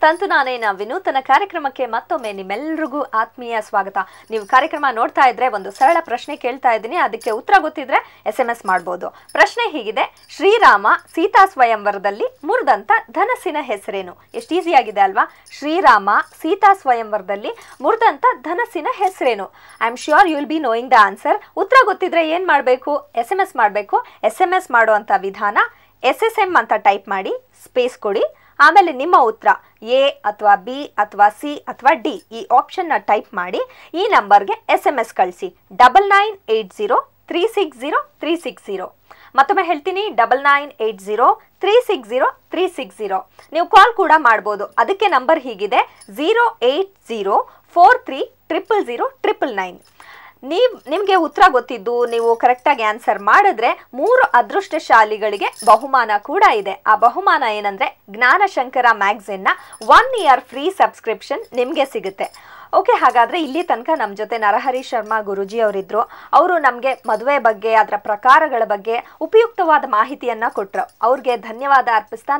ತಂತು ನಾನೇನ ವಿನೂತನ ಕಾರ್ಯಕ್ರಮಕ್ಕೆ ಮತ್ತೊಮ್ಮೆ ನಿಮ್ಮೆಲ್ಲರಿಗೂ ಆತ್ಮೀಯ ಸ್ವಾಗತ. ನೀವು ಕಾರ್ಯಕ್ರಮ ನೋಡ್ತಾ ಇದ್ರೆ ಒಂದು ಸರಳ ಪ್ರಶ್ನೆ ಕೇಳ್ತಾ ಇದ್ದೀನಿ, ಅದಕ್ಕೆ ಉತ್ತರ ಗೊತ್ತಿದ್ರೆ SMS ಮಾಡಬಹುದು. ಪ್ರಶ್ನೆ ಹೀಗಿದೆ: ಶ್ರೀರಾಮ ಸೀತಾ ಸ್ವಯಂವರದಲ್ಲಿ ಮುರಿದಂತ ಧನಸ್ಸಿನ ಹೆಸರೇನು? ಎಷ್ಟು ಈಸಿ ಆಗಿದೆ ಅಲ್ವಾ? ಶ್ರೀರಾಮ ಸೀತಾ ಸ್ವಯಂವರದಲ್ಲಿ ಮುರಿದಂತ ಧನಸ್ಸಿನ ಹೆಸರೇನು? I am sure you will be knowing the answer. ಉತ್ತರ ಗೊತ್ತಿದ್ರೆ ಏನ್ ಮಾಡಬೇಕು? SMS ಮಾಡಬೇಕು. SMS ಮಾಡುವಂತ ವಿಧಾನ SSM ಅಂತ ಟೈಪ್ ಮಾಡಿ ಸ್ಪೇಸ್ ಕೊಡಿ. ಆಮೇಲೆ ನಿಮ್ಮ ಉತ್ತರ ಎ ಅಥವಾ ಬಿ ಅಥವಾ ಸಿ ಅಥವಾ ಡಿ ಈ ಆಪ್ಷನ್ನ ಟೈಪ್ ಮಾಡಿ ಈ ನಂಬರ್ಗೆ SMS ಕಳಿಸಿ 9980360360. ಮತ್ತೊಮ್ಮೆ ಹೇಳ್ತೀನಿ 9980360360. ನೀವು ಕಾಲ್ ಕೂಡ ಮಾಡ್ಬೋದು. ಅದಕ್ಕೆ ನಂಬರ್ ಹೀಗಿದೆ 08043000099. ನಿಮಗೆ ಉತ್ತರ ಗೊತ್ತಿದ್ದು ನೀವು ಕರೆಕ್ಟಾಗಿ ಆನ್ಸರ್ ಮಾಡಿದ್ರೆ 3 ಅದೃಷ್ಟಶಾಲಿಗಳಿಗೆ ಬಹುಮಾನ ಕೂಡ ಇದೆ. ಆ ಬಹುಮಾನ ಏನಂದ್ರೆ ಜ್ಞಾನಶಂಕರ ಮ್ಯಾಗಝಿನ್ನ 1 ಇಯರ್ ಫ್ರೀ ಸಬ್ಸ್ಕ್ರಿಪ್ಷನ್ ನಿಮಗೆ ಸಿಗುತ್ತೆ. ಓಕೆ, ಹಾಗಾದರೆ ಇಲ್ಲಿ ತನಕ ನಮ್ಮ ಜೊತೆ ನರಹರಿ ಶರ್ಮಾ ಗುರುಜಿ ಅವರಿದ್ದರು. ಅವರು ನಮಗೆ ಮದುವೆ ಬಗ್ಗೆ, ಅದರ ಪ್ರಕಾರಗಳ ಬಗ್ಗೆ ಉಪಯುಕ್ತವಾದ ಮಾಹಿತಿಯನ್ನು ಕೊಟ್ಟರು. ಅವ್ರಿಗೆ ಧನ್ಯವಾದ ಅರ್ಪಿಸ್ತಾ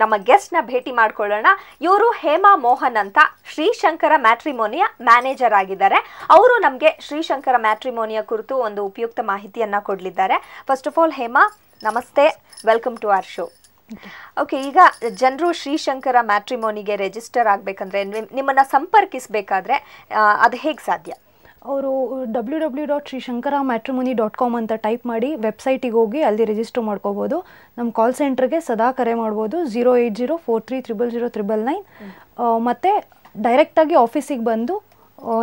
ನಮ್ಮ ಗೆಸ್ಟ್ನ ಭೇಟಿ ಮಾಡ್ಕೊಳ್ಳೋಣ. ಇವರು ಹೇಮಾ ಮೋಹನ್ ಅಂತ ಶ್ರೀಶಂಕರ ಮ್ಯಾಟ್ರಿಮೋನಿಯ ಮ್ಯಾನೇಜರ್ ಆಗಿದ್ದಾರೆ. ಅವರು ನಮಗೆ ಶ್ರೀಶಂಕರ ಮ್ಯಾಟ್ರಿಮೋನಿಯ ಕುರಿತು ಒಂದು ಉಪಯುಕ್ತ ಮಾಹಿತಿಯನ್ನು ಕೊಡಲಿದ್ದಾರೆ. ಫಸ್ಟ್ ಆಫ್ ಆಲ್ ಹೇಮಾ, ನಮಸ್ತೆ, welcome to our show. Okay, ಈಗ ಜನರು ಶ್ರೀಶಂಕರ ಮ್ಯಾಟ್ರಿಮೋನಿಗೆ ರಿಜಿಸ್ಟರ್ ಆಗಬೇಕಂದ್ರೆ, ನಿಮ್ಮನ್ನು ಸಂಪರ್ಕಿಸಬೇಕಾದ್ರೆ ಅದು ಹೇಗೆ ಸಾಧ್ಯ? ಅವರು www.srishankarammatrimony.com ಅಂತ ಟೈಪ್ ಮಾಡಿ ವೆಬ್ಸೈಟಿಗೆ ಹೋಗಿ ಅಲ್ಲಿ ರಿಜಿಸ್ಟರ್ ಮಾಡ್ಕೋಬೋದು. ನಮ್ಮ ಕಾಲ್ ಸೆಂಟ್ರಿಗೆ ಸದಾ ಕರೆ ಮಾಡ್ಬೋದು 08043000099. ಮತ್ತು ಡೈರೆಕ್ಟಾಗಿ ಆಫೀಸಿಗೆ ಬಂದು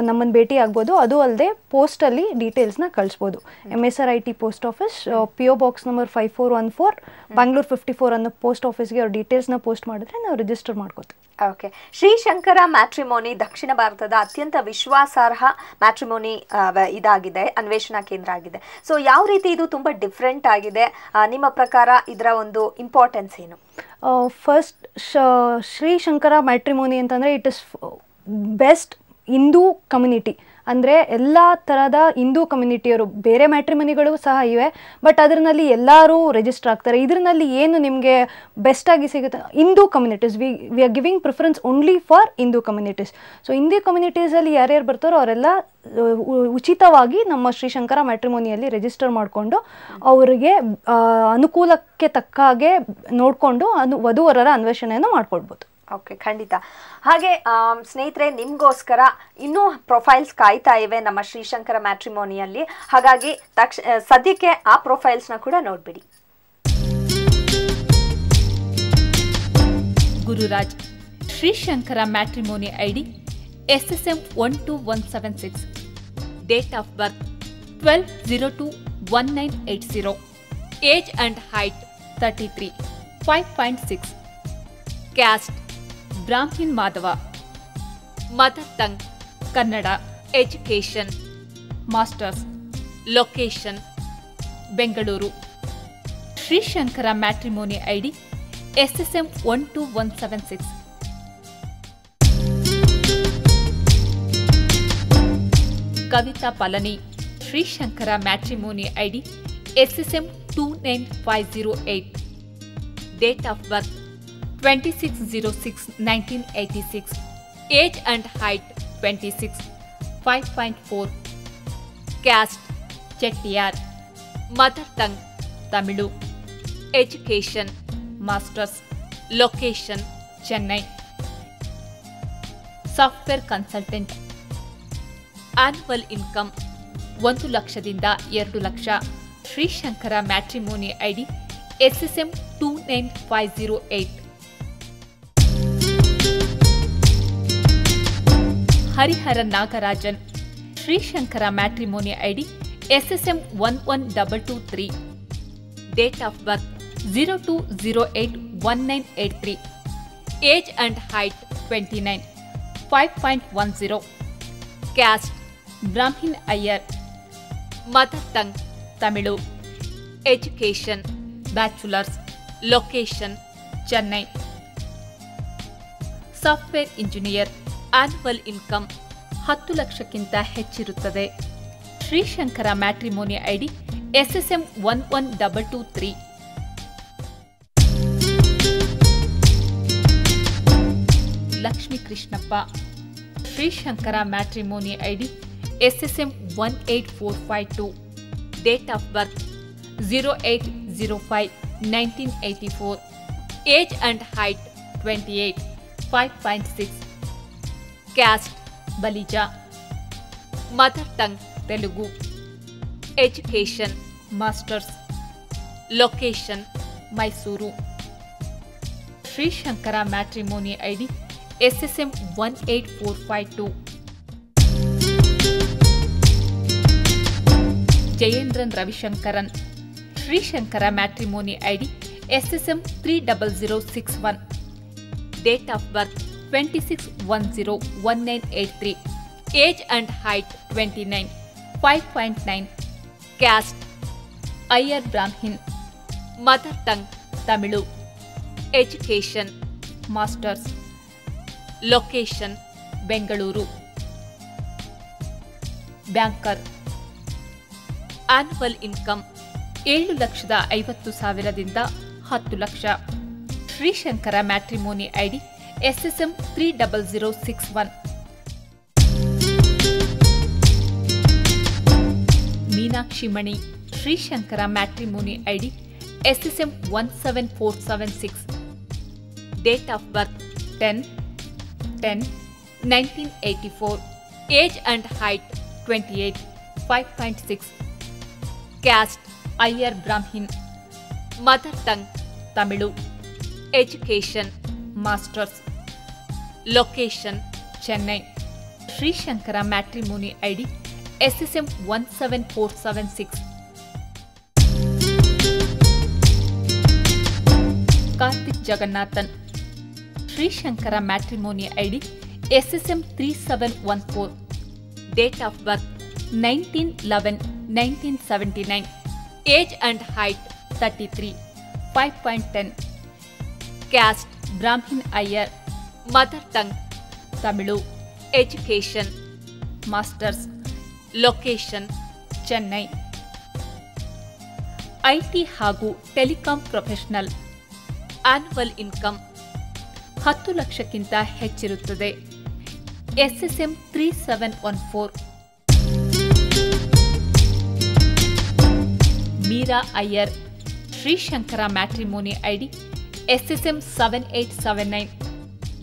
ನಮ್ಮನ್ನು ಭೇಟಿ ಆಗ್ಬೋದು. ಅದು ಅಲ್ಲದೆ ಪೋಸ್ಟಲ್ಲಿ ಡೀಟೇಲ್ಸ್ನ ಕಳಿಸ್ಬೋದು. MSRIT post office, PO box number 5414, Bangalore 54 ಅನ್ನೋ ಪೋಸ್ಟ್ ಆಫೀಸ್ಗೆ ಅವ್ರ ಡೀಟೇಲ್ಸ್ನ ಪೋಸ್ಟ್ ಮಾಡಿದ್ರೆ ನಾವು ರಿಜಿಸ್ಟರ್ ಮಾಡ್ಕೋತೀವಿ. ಓಕೆ, ಶ್ರೀಶಂಕರ ಮ್ಯಾಟ್ರಿಮೋನಿ ದಕ್ಷಿಣ ಭಾರತದ ಅತ್ಯಂತ ವಿಶ್ವಾಸಾರ್ಹ ಮ್ಯಾಟ್ರಿಮೋನಿ ಇದಾಗಿದೆ, ಅನ್ವೇಷಣಾ ಕೇಂದ್ರ ಆಗಿದೆ. ಸೊ ಯಾವ ರೀತಿ ಇದು ತುಂಬ ಡಿಫ್ರೆಂಟ್ ಆಗಿದೆ? ನಿಮ್ಮ ಪ್ರಕಾರ ಇದರ ಒಂದು ಇಂಪಾರ್ಟೆನ್ಸ್ ಏನು? ಫಸ್ಟ್, ಶ್ರೀಶಂಕರ ಮ್ಯಾಟ್ರಿಮೋನಿ ಅಂತಂದರೆ it is best Hindu community. ಅಂದರೆ ಎಲ್ಲ ಥರದ ಹಿಂದೂ ಕಮ್ಯುನಿಟಿಯವರು, ಬೇರೆ ಮ್ಯಾಟ್ರಿಮನಿಗಳು ಸಹ ಇವೆ, ಬಟ್ ಅದರಲ್ಲಿ ಎಲ್ಲರೂ ರಿಜಿಸ್ಟರ್ ಆಗ್ತಾರೆ. ಇದರಲ್ಲಿ ಏನು ನಿಮಗೆ ಬೆಸ್ಟಾಗಿ ಸಿಗುತ್ತೆ? Hindu communities, we are giving preference only for Hindu communities. So Hindu ಕಮ್ಯುನಿಟೀಸಲ್ಲಿ ಯಾರ್ಯಾರು ಬರ್ತಾರೋ ಅವರೆಲ್ಲ ಉಚಿತವಾಗಿ ನಮ್ಮ ಶ್ರೀಶಂಕರ ಮ್ಯಾಟ್ರಿಮೋನಿಯಲ್ಲಿ ರಿಜಿಸ್ಟರ್ ಮಾಡಿಕೊಂಡು ಅವರಿಗೆ ಅನುಕೂಲಕ್ಕೆ ತಕ್ಕ ಹಾಗೆ ನೋಡಿಕೊಂಡು ವಧುವರರ ಅನ್ವೇಷಣೆಯನ್ನು ಮಾಡ್ಕೊಳ್ಬೋದು. ಓಕೆ, ಖಂಡಿತ. ಹಾಗೆ ಸ್ನೇಹಿತರೆ, ನಿಮಗೋಸ್ಕರ ಇನ್ನೂ ಪ್ರೊಫೈಲ್ಸ್ ಕಾಯ್ತಾ ಇವೆ ನಮ್ಮ ಶ್ರೀಶಂಕರ ಮ್ಯಾಟ್ರಿಮೋನಿಯಲ್ಲಿ. ಹಾಗಾಗಿ ಸದ್ಯಕ್ಕೆ ಆ ಪ್ರೊಫೈಲ್ಸ್ನ ಕೂಡ ನೋಡ್ಬಿಡಿ. Gururaj, Shrishankara matrimony ID SSM12176, date of birth 12/02/1980, age and height 33, 5.6, caste brahmin Madhva, mother tongue Kannada, education masters, location Bengaluru. Shrishankara matrimony ID SSM12176. Kavitha Palani, Shrishankara matrimony ID SSM29508, date of birth 26/06/1986, age and height 26, 5.4, caste Chettiar, mother tongue Tamil, education masters, location Chennai. Software consultant. Annual income 1 ಲಕ್ಷದಿಂದ 2 lakh. Sri Shankara matrimony ID SSM29508. Harihara Nagarajan, Shrishankara matrimony ID SSM11223, date of birth 02/08/1983, age and height 29, 5.10, caste Brahmin Iyer, mother tongue Tamil, education bachelors, location Chennai. Software engineer. Annual income 10 ಲಕ್ಷಕ್ಕಿಂತ ಹೆಚ್ಚಿರುತ್ತದೆ. Shrishankara matrimony ID SSM11223. Lakshmi Krishnappa. Shrishankara matrimony ID SSM 18452. Date of birth 0805-1984. Age and height 28, 5.6. Caste Balija. Mother tongue Telugu. Education masters. Location Mysuru. Shrishankara matrimony ID SSM 18452. Jayendran Ravishankaran. Shrishankara matrimony ID SSM 30061. Date of birth 26/10/1983. Age and height 29, 5.9. Caste Iyer brahmin. Mother tongue Tamil. Education masters. Location Bengaluru. Banker. Annual income 7,50,000ದಿಂದ 10 lakh. Sri Shankara matrimony ID SSM 30061. Meenakshi Mani. Shrishankara matrimony ID SSM 17476. Date of birth 10/10/1984. Age and height 28, 5.6. Caste Iyer brahmin. Mother tongue Tamil. Education masters. Location Chennai. Shrishankara matrimony ID SSM 17476. Karthik Jagannathan. Shrishankara matrimony ID SSM 3714. Date of birth 19/11/1979. Age and height 33, 5.10. Caste Brahmin Iyer. Mother tongue Tamil. Education masters. Location Chennai. IT ಹಾಗೂ telecom professional. Annual income 10 ಲಕ್ಷಕ್ಕಿಂತ ಹೆಚ್ಚಿರುತ್ತದೆ. SSM 3714. Meera Iyer. Srishankara matrimony ID SSM 7879.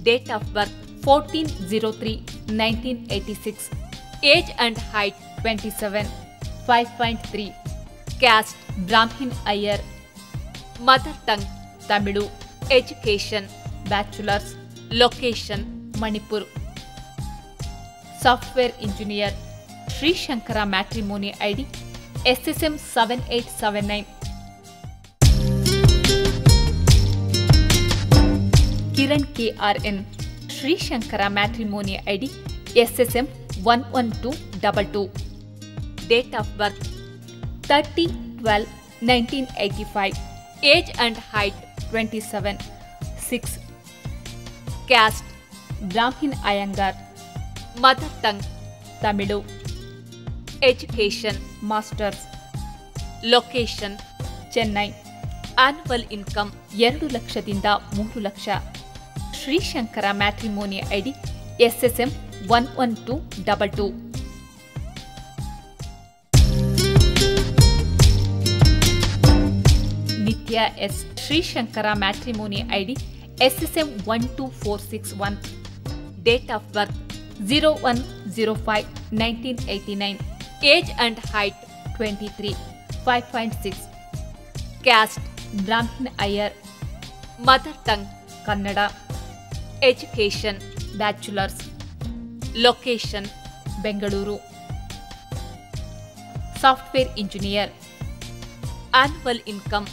Date of birth 14/03/1986. Age and height 27, 5.3. Caste Brahmin Iyer. Mother tongue Tamil. Education bachelors. Location Manipur. Software engineer. Srishankara matrimony ID SSM 7879. Kiran KRN. Srishankara matrimony ID SSM 11222. Date of birth 30/12/1985. Age and height 27, 6. Caste Brahmin Iyengar. Mother tongue Tamil. Education masters. Location Chennai. Annual income 2 ಲಕ್ಷದಿಂದ 3 lakh. Sri Shankara matrimony ID SSM 11222. Nitya S. Srishankara matrimony ID SSM 12461. Date of birth 01/05/1989. Age and height 23, 5.6. Caste Brahmin Iyer. Mother tongue Kannada. Education bachelors. Location Bengaluru. Software engineer. Annual income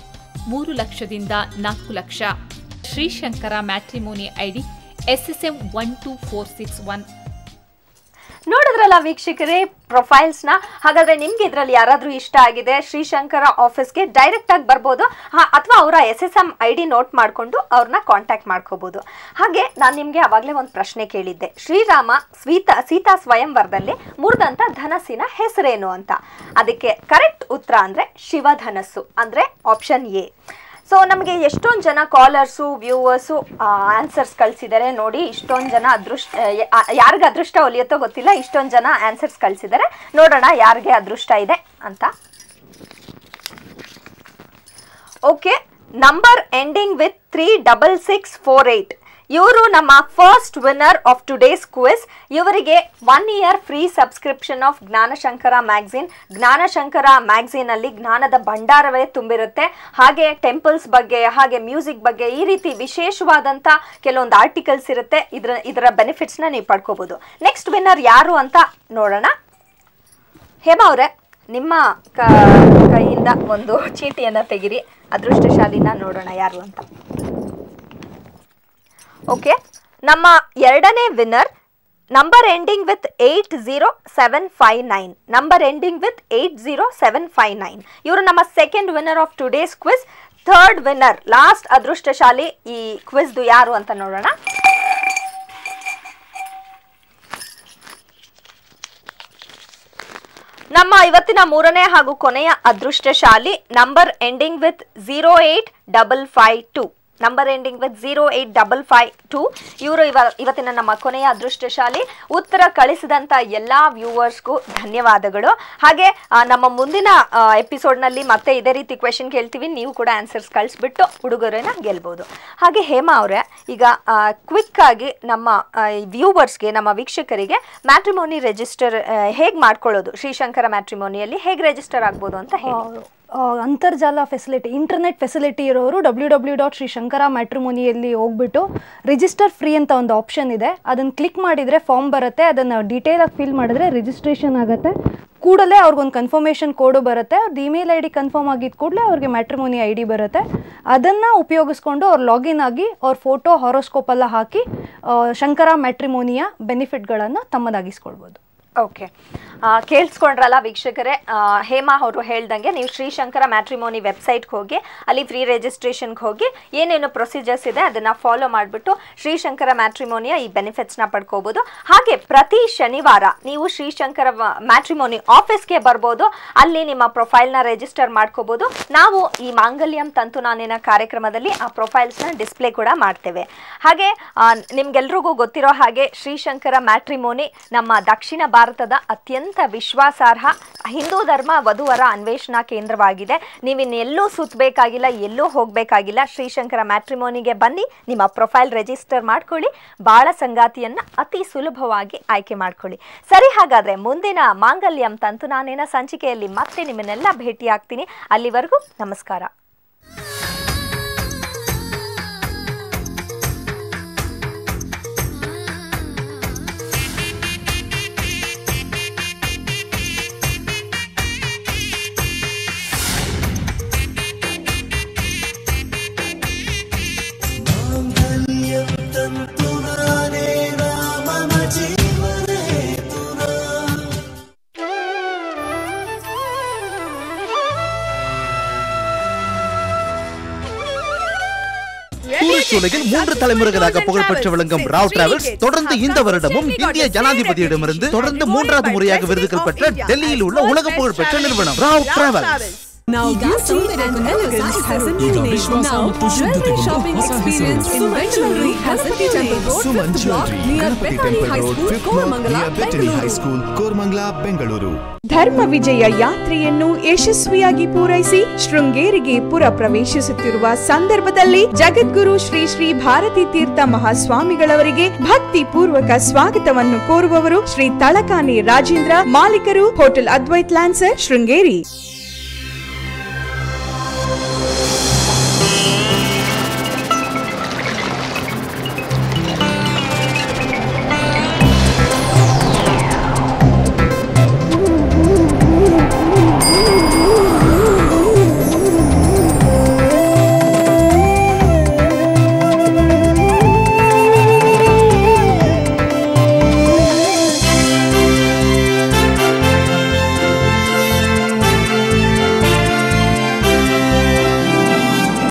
3 ಲಕ್ಷದಿಂದ 4 lakh. Sri Shankara matrimony ID SSM 12461. ನೋಡಿದ್ರಲ್ಲ ವೀಕ್ಷಕರೇ ಪ್ರೊಫೈಲ್ಸ್ನ. ಹಾಗಾದ್ರೆ ನಿಮ್ಗೆ ಇದರಲ್ಲಿ ಯಾರಾದರೂ ಇಷ್ಟ ಆಗಿದೆ ಶ್ರೀಶಂಕರ ಆಫೀಸ್ಗೆ ಡೈರೆಕ್ಟ್ ಆಗಿ ಬರ್ಬೋದು, ಅಥವಾ ಅವರ SSM ID ನೋಟ್ ಮಾಡಿಕೊಂಡು ಅವ್ರನ್ನ ಕಾಂಟ್ಯಾಕ್ಟ್ ಮಾಡ್ಕೋಬಹುದು. ಹಾಗೆ ನಾನು ನಿಮಗೆ ಅವಾಗಲೇ ಒಂದು ಪ್ರಶ್ನೆ ಕೇಳಿದ್ದೆ, ಶ್ರೀರಾಮ ಸೀತಾ ಸ್ವಯಂವರದಲ್ಲಿ ಮುರಿದಂಥ ಧನಸ್ಸಿನ ಹೆಸರೇನು ಅಂತ. ಅದಕ್ಕೆ ಕರೆಕ್ಟ್ ಉತ್ತರ ಅಂದರೆ ಶಿವಧನಸ್ಸು, ಅಂದರೆ ಆಪ್ಷನ್ ಎ. ಸೊ ನಮಗೆ ಎಷ್ಟೊಂದು ಜನ ಕಾಲರ್ಸು ವ್ಯೂವರ್ಸು ಆನ್ಸರ್ಸ್ ಕಳಿಸಿದ್ದಾರೆ ನೋಡಿ. ಇಷ್ಟೊಂದು ಜನ ಯಾರಿಗೆ ಅದೃಷ್ಟ ಒಲಿಯುತ್ತೋ ಗೊತ್ತಿಲ್ಲ, ಇಷ್ಟೊಂದು ಜನ ಆನ್ಸರ್ಸ್ ಕಳಿಸಿದ್ದಾರೆ. ನೋಡೋಣ ಯಾರಿಗೆ ಅದೃಷ್ಟ ಇದೆ ಅಂತ. ಓಕೆ, ನಂಬರ್ ಎಂಡಿಂಗ್ ವಿತ್ 36648 ಇವರು ನಮ್ಮ first winner of today's quiz. ಇವರಿಗೆ 1 year free subscription of Jnanashankara magazine. Jnanashankara ಮ್ಯಾಗ್ಝಿನಲ್ಲಿ ಜ್ಞಾನದ ಭಂಡಾರವೇ ತುಂಬಿರುತ್ತೆ. ಹಾಗೆ ಟೆಂಪಲ್ಸ್ ಬಗ್ಗೆ, ಹಾಗೆ ಮ್ಯೂಸಿಕ್ ಬಗ್ಗೆ, ಈ ರೀತಿ ವಿಶೇಷವಾದಂಥ ಕೆಲವೊಂದು ಆರ್ಟಿಕಲ್ಸ್ ಇರುತ್ತೆ. ಇದರ ಬೆನಿಫಿಟ್ಸ್ನ ನೀವು ಪಡ್ಕೋಬೋದು. ನೆಕ್ಸ್ಟ್ ವಿನ್ನರ್ ಯಾರು ಅಂತ ನೋಡೋಣ. ಹೇಮಾ ಅವರೇ, ನಿಮ್ಮ ಕೈಯಿಂದ ಒಂದು ಚೀಟಿಯನ್ನು ತೆಗಿರಿ, ಅದೃಷ್ಟಶಾಲಿನ ನೋಡೋಣ ಯಾರು ಅಂತ. ಓಕೆ, ನಮ್ಮ ಎರಡನೇ winner number ending with 80759. Number ending with 80759 ಇವರು ನಮ್ಮ second winner of today's quiz. Third winner, last ಅದೃಷ್ಟಶಾಲಿ ಈ ಕ್ವಿಜ್ದು ಯಾರು ಅಂತ ನೋಡೋಣ. ನಮ್ಮ ಇವತ್ತಿನ ಮೂರನೇ ಹಾಗೂ ಕೊನೆಯ ಅದೃಷ್ಟಶಾಲಿ number ending with 08552. Number ending with 08552 ಇವರು ಇವತ್ತಿನ ನಮ್ಮ ಕೊನೆಯ ಅದೃಷ್ಟಶಾಲಿ. ಉತ್ತರ ಕಳಿಸಿದಂಥ ಎಲ್ಲ ವ್ಯೂವರ್ಸ್ಗೂ ಧನ್ಯವಾದಗಳು. ಹಾಗೆ ನಮ್ಮ ಮುಂದಿನ ಎಪಿಸೋಡ್ನಲ್ಲಿ ಮತ್ತೆ ಇದೇ ರೀತಿ ಕ್ವೆಶನ್ ಕೇಳ್ತೀವಿ, ನೀವು ಕೂಡ ಆನ್ಸರ್ಸ್ ಕಳಿಸ್ಬಿಟ್ಟು ಉಡುಗೊರೆನ ಗೆಲ್ಬೋದು. ಹಾಗೆ ಹೇಮಾ ಅವರೇ, ಈಗ ಕ್ವಿಕ್ ಆಗಿ ನಮ್ಮ ವ್ಯೂವರ್ಸ್ಗೆ, ನಮ್ಮ ವೀಕ್ಷಕರಿಗೆ ಮ್ಯಾಟ್ರಿಮೋನಿ ರಿಜಿಸ್ಟರ್ ಹೇಗೆ ಮಾಡ್ಕೊಳ್ಳೋದು, ಶ್ರೀಶಂಕರ ಮ್ಯಾಟ್ರಿಮೋನಿಯಲ್ಲಿ ಹೇಗೆ ರಿಜಿಸ್ಟರ್ ಆಗ್ಬೋದು ಅಂತ ಹೇಳಿ. ಅಂತರ್ಜಾಲ ಫೆಸಿಲಿಟಿ, ಇಂಟರ್ನೆಟ್ ಫೆಸಿಲಿಟಿ ಇರೋರು www.srishankara-matrimony ಹೋಗ್ಬಿಟ್ಟು ರಿಜಿಸ್ಟರ್ ಫ್ರೀ ಅಂತ ಒಂದು ಆಪ್ಷನ್ ಇದೆ, ಅದನ್ನು ಕ್ಲಿಕ್ ಮಾಡಿದರೆ ಫಾರ್ಮ್ ಬರುತ್ತೆ. ಅದನ್ನು ಡೀಟೇಲಾಗಿ ಫಿಲ್ ಮಾಡಿದ್ರೆ ರಿಜಿಸ್ಟ್ರೇಷನ್ ಆಗುತ್ತೆ. ಕೂಡಲೇ ಅವ್ರಿಗೊಂದು ಕನ್ಫರ್ಮೇಷನ್ ಕೋಡು ಬರುತ್ತೆ. ಅವ್ರದ್ದು ಇಮೇಲ್ ID ಕನ್ಫರ್ಮ್ ಆಗಿದ್ದ ಕೂಡಲೇ ಅವ್ರಿಗೆ ಮ್ಯಾಟ್ರಿಮೋನಿ ID ಬರುತ್ತೆ. ಅದನ್ನು ಉಪಯೋಗಿಸ್ಕೊಂಡು ಅವ್ರು ಲಾಗಿನ್ ಆಗಿ ಅವ್ರ ಫೋಟೋ, ಹಾರೋಸ್ಕೋಪ್ ಎಲ್ಲ ಹಾಕಿ ಶಂಕರ ಮ್ಯಾಟ್ರಿಮೋನಿಯ ಬೆನಿಫಿಟ್ಗಳನ್ನು ತಮ್ಮದಾಗಿಸ್ಕೊಳ್ಬೋದು. ಓಕೆ, ಕೇಳಿಸ್ಕೊಂಡ್ರಲ್ಲ ವೀಕ್ಷಕರೇ, ಹೇಮಾ ಅವರು ಹೇಳ್ದಂಗೆ ನೀವು ಶ್ರೀಶಂಕರ ಮ್ಯಾಟ್ರಿಮೋನಿ ವೆಬ್ಸೈಟ್ಗೆ ಹೋಗಿ ಅಲ್ಲಿ ಫ್ರೀ ರಿಜಿಸ್ಟ್ರೇಷನ್ಗೆ ಹೋಗಿ ಏನೇನು ಪ್ರೊಸೀಜರ್ಸ್ ಇದೆ ಅದನ್ನು ಫಾಲೋ ಮಾಡಿಬಿಟ್ಟು ಶ್ರೀಶಂಕರ ಮ್ಯಾಟ್ರಿಮೋನಿಯ ಈ ಬೆನಿಫಿಟ್ಸ್ನ ಪಡ್ಕೋಬೋದು. ಹಾಗೆ ಪ್ರತಿ ಶನಿವಾರ ನೀವು ಶ್ರೀಶಂಕರ ಮ್ಯಾಟ್ರಿಮೋನಿ ಆಫೀಸ್ಗೆ ಬರ್ಬೋದು, ಅಲ್ಲಿ ನಿಮ್ಮ ಪ್ರೊಫೈಲ್ನ ರಿಜಿಸ್ಟರ್ ಮಾಡ್ಕೋಬೋದು. ನಾವು ಈ ಮಾಂಗಲ್ಯಂ ತಂತು ನಾನಿನ ಕಾರ್ಯಕ್ರಮದಲ್ಲಿ ಆ ಪ್ರೊಫೈಲ್ಸ್ನ ಡಿಸ್ಪ್ಲೇ ಕೂಡ ಮಾಡ್ತೇವೆ. ಹಾಗೆ ನಿಮ್ಗೆಲ್ರಿಗೂ ಗೊತ್ತಿರೋ ಹಾಗೆ ಶ್ರೀಶಂಕರ ಮ್ಯಾಟ್ರಿಮೋನಿ ನಮ್ಮ ದಕ್ಷಿಣ ಭಾರತದ ಅತ್ಯಂತ ವಿಶ್ವಾಸಾರ್ಹ ಹಿಂದೂ ಧರ್ಮ ವಧುವರ ಅನ್ವೇಷಣಾ ಕೇಂದ್ರವಾಗಿದೆ. ನೀವಿನ್ನೆಲ್ಲೂ ಸುತ್ತಬೇಕಾಗಿಲ್ಲ, ಎಲ್ಲೂ ಹೋಗಬೇಕಾಗಿಲ್ಲ. ಶ್ರೀಶಂಕರ ಮ್ಯಾಟ್ರಿಮೋನಿಗೆ ಬನ್ನಿ, ನಿಮ್ಮ ಪ್ರೊಫೈಲ್ ರಿಜಿಸ್ಟರ್ ಮಾಡ್ಕೊಳ್ಳಿ, ಬಾಳ ಸಂಗಾತಿಯನ್ನು ಅತಿ ಸುಲಭವಾಗಿ ಆಯ್ಕೆ ಮಾಡ್ಕೊಳ್ಳಿ. ಸರಿ, ಹಾಗಾದರೆ ಮುಂದಿನ ಮಾಂಗಲ್ಯಂ ತಂತು ನಾನೇನ ಸಂಚಿಕೆಯಲ್ಲಿ ಮತ್ತೆ ನಿಮ್ಮನ್ನೆಲ್ಲ ಭೇಟಿ ಆಗ್ತೀನಿ. ಅಲ್ಲಿವರೆಗೂ ನಮಸ್ಕಾರ. உலகில் 3 தலைமுறைகளாக புகழ்பெற்று விளங்கும் ராவ் டிராவல்ஸ் தொடர்ந்து இந்த வருடமும் இந்திய ஜனாதிபதியிடமிருந்து தொடர்ந்து 3வது முறையாக விருதுகள் பெற்ற டெல்லியில் உள்ள உலக புகழ்பெற்ற நிறுவனம் Rao travels. Now beauty and elegance has a new name. Now jewelry shopping experience in Bengaluru has a new name. Suman Jewelry, near Betani High School, Koramangala, Bengaluru. ಧರ್ಮ ವಿಜಯ ಯಾತ್ರೆಯನ್ನು ಯಶಸ್ವಿಯಾಗಿ ಪೂರೈಸಿ ಶೃಂಗೇರಿಗೆ ಪುರ ಪ್ರವೇಶಿಸುತ್ತಿರುವ ಸಂದರ್ಭದಲ್ಲಿ ಜಗದ್ಗುರು ಶ್ರೀ ಶ್ರೀ ಭಾರತೀ ತೀರ್ಥ ಮಹಾಸ್ವಾಮಿಗಳವರಿಗೆ ಭಕ್ತಿ ಪೂರ್ವಕ ಸ್ವಾಗತವನ್ನು ಕೋರುವವರು ಶ್ರೀ ತಳಕಾನಿ ರಾಜೇಂದ್ರ, ಮಾಲೀಕರು ಹೋಟೆಲ್ ಅದ್ವೈತ್ ಲ್ಯಾನ್ಸರ್ ಶೃಂಗೇರಿ.